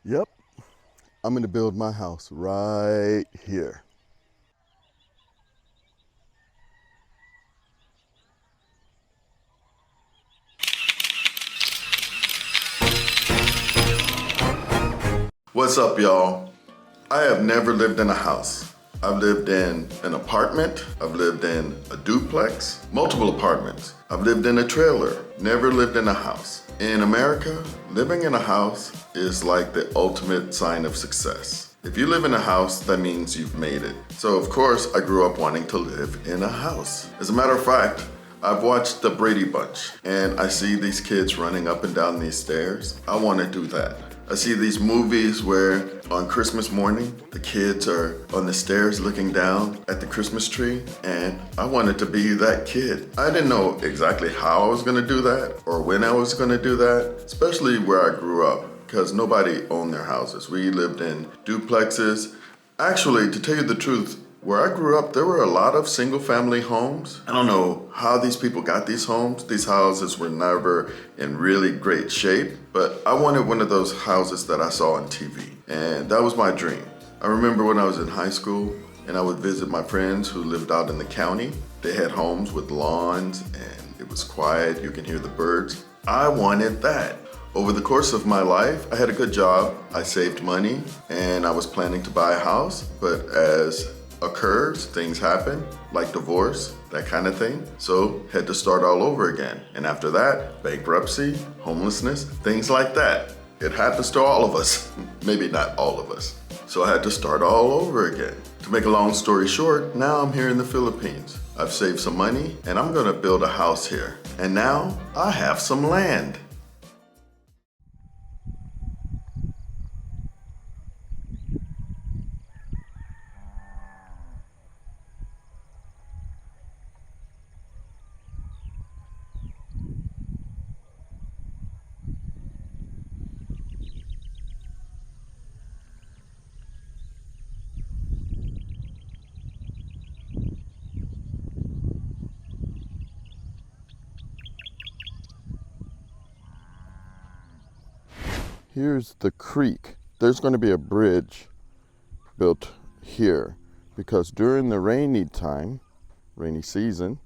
Yep, I'm gonna build my house right here. What's up, y'all? I have never lived in a house. I've lived in an apartment, I've lived in a duplex, multiple apartments. I've lived in a trailer, never lived in a house. In America, living in a house is like the ultimate sign of success. If you live in a house, that means you've made it. So of course, I grew up wanting to live in a house. As a matter of fact, I've watched the Brady Bunch and I see these kids running up and down these stairs. I want to do that. I see these movies where on Christmas morning, the kids are on the stairs looking down at the Christmas tree, and I wanted to be that kid. I didn't know exactly how I was gonna do that or when I was gonna do that, especially where I grew up, because nobody owned their houses. We lived in duplexes. Actually, to tell you the truth, where I grew up, there were a lot of single family homes. I don't know how these people got these homes. These houses were never in really great shape, but I wanted one of those houses that I saw on TV, and that was my dream. I remember when I was in high school and I would visit my friends who lived out in the county. They had homes with lawns and it was quiet, you can hear the birds. I wanted that. Over the course of my life, I had a good job. I saved money and I was planning to buy a house, but as occurs, things happen, like divorce, that kind of thing. So had to start all over again. And after that, bankruptcy, homelessness, things like that. It happens to all of us. Maybe not all of us. So I had to start all over again. To make a long story short, now I'm here in the Philippines. I've saved some money and I'm gonna build a house here. And now I have some land. Here's the creek. There's going to be a bridge built here because during the rainy time, rainy season,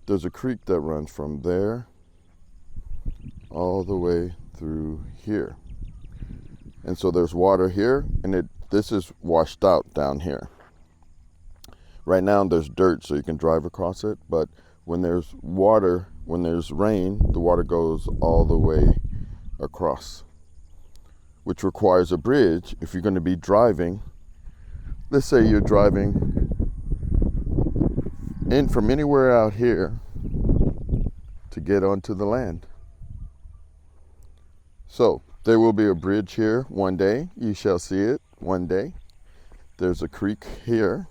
there's a creek that runs from there all the way through here. And so there's water here and this is washed out down here. Right now there's dirt so you can drive across it, but when there's water, when there's rain, the water goes all the way across, which requires a bridge if you're going to be driving. Let's say you're driving in from anywhere out here to get onto the land. So there will be a bridge here one day. You shall see it one day. There's a creek here.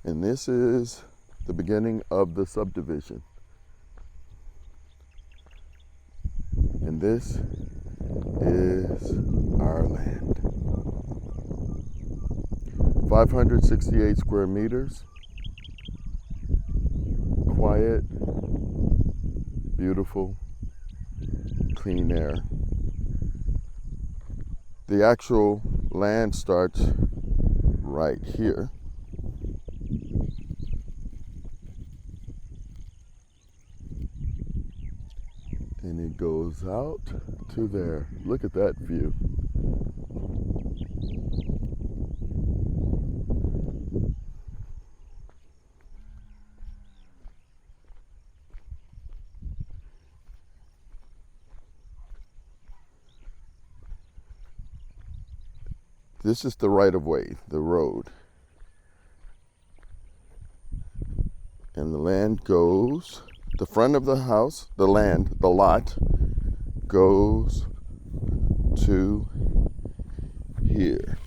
And this is the beginning of the subdivision. And this is our land. 568 square meters. Quiet, beautiful, clean air. The actual land starts right here. And it goes out to there. Look at that view. This is the right of way, the road. And the land goes, the front of the house, the land, the lot, goes to here.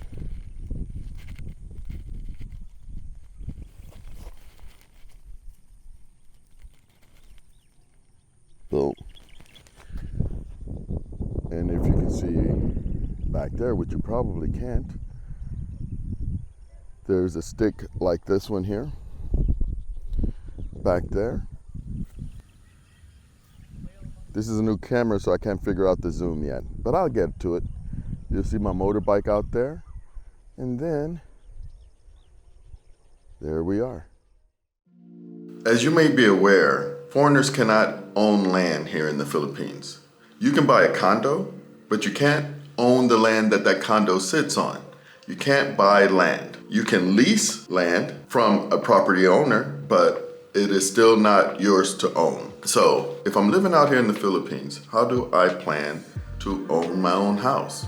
Boom. And if you can see back there, which you probably can't, there's a stick like this one here, back there. This is a new camera, so I can't figure out the zoom yet, but I'll get to it. You'll see my motorbike out there, and then there we are. As you may be aware, foreigners cannot own land here in the Philippines. You can buy a condo, but you can't own the land that that condo sits on. You can't buy land. You can lease land from a property owner, but it is still not yours to own. So if I'm living out here in the Philippines, how do I plan to own my own house?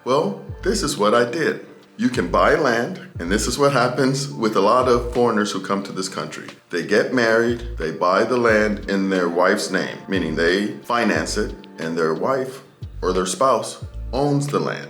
Well, this is what I did. You can buy land, and this is what happens with a lot of foreigners who come to this country. They get married, they buy the land in their wife's name, meaning they finance it, and their wife or their spouse owns the land.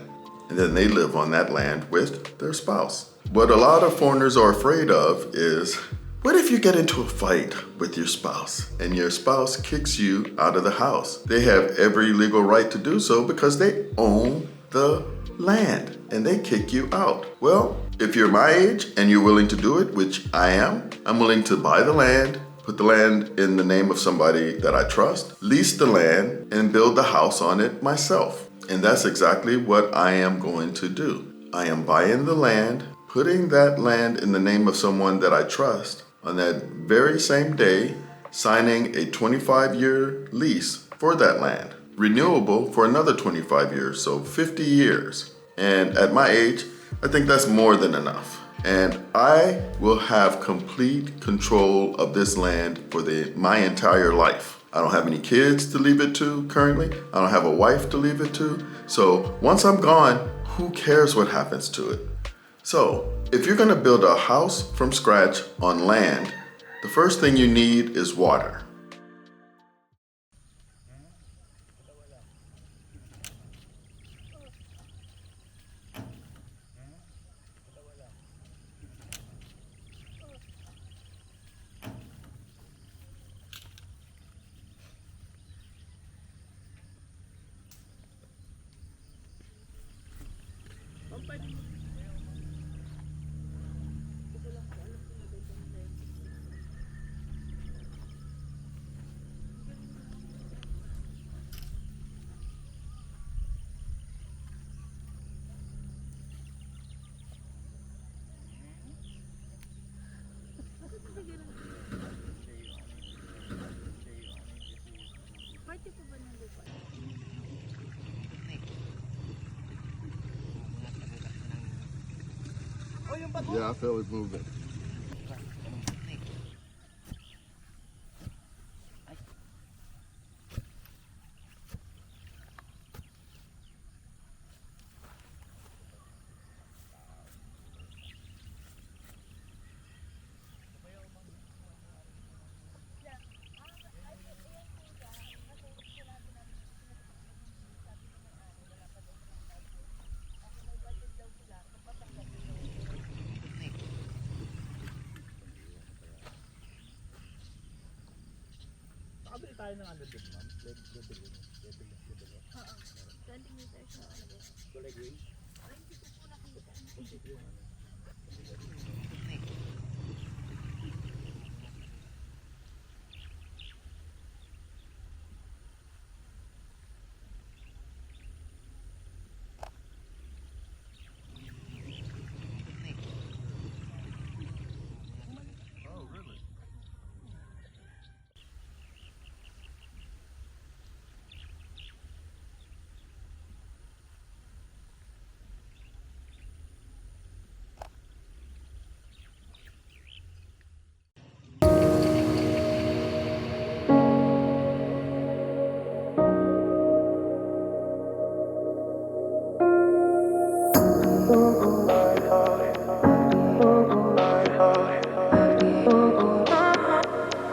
And then they live on that land with their spouse. What a lot of foreigners are afraid of is, what if you get into a fight with your spouse and your spouse kicks you out of the house? They have every legal right to do so because they own the land and they kick you out. Well, if you're my age and you're willing to do it, which I am, I'm willing to buy the land, put the land in the name of somebody that I trust, lease the land, and build the house on it myself. And that's exactly what I am going to do. I am buying the land, putting that land in the name of someone that I trust, on that very same day, signing a 25-year lease for that land, renewable for another 25 years, so 50 years. And at my age, I think that's more than enough. And I will have complete control of this land for my entire life. I don't have any kids to leave it to currently. I don't have a wife to leave it to. So once I'm gone, who cares what happens to it? So if you're gonna build a house from scratch on land, the first thing you need is water. Yeah, I feel it moving. Nakabili tayo ng ano din, ma'am? Level. Oo. 20 meters na ano. Kulay gray? Ay, hindi ko po nakita.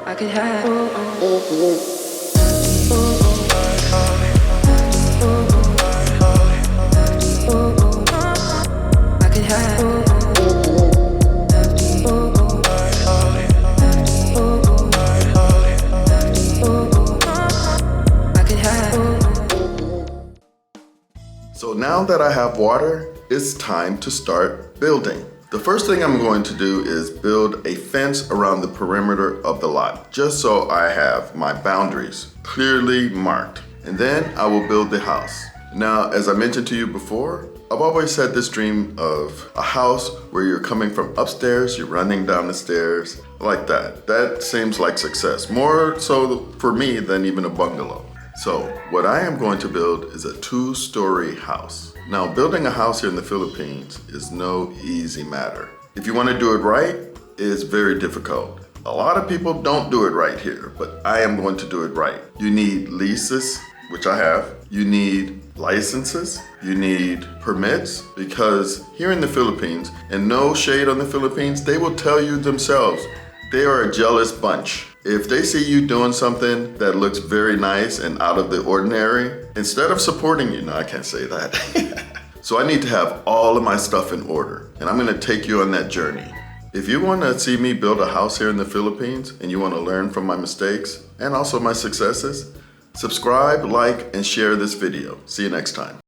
I could have. I could have. I could have. So now that I have water, it's time to start building. The first thing I'm going to do is build a fence around the perimeter of the lot, just so I have my boundaries clearly marked. And then I will build the house. Now, as I mentioned to you before, I've always had this dream of a house where you're coming from upstairs, you're running down the stairs, like that. That seems like success, more so for me than even a bungalow. So what I am going to build is a 2-story house. Now, building a house here in the Philippines is no easy matter. If you want to do it right, it's very difficult. A lot of people don't do it right here, but I am going to do it right. You need leases, which I have. You need licenses. You need permits, because here in the Philippines, and no shade on the Philippines, they will tell you themselves, they are a jealous bunch. If they see you doing something that looks very nice and out of the ordinary, instead of supporting you, no, I can't say that. So I need to have all of my stuff in order, and I'm gonna take you on that journey. If you wanna see me build a house here in the Philippines and you wanna learn from my mistakes and also my successes, subscribe, like, and share this video. See you next time.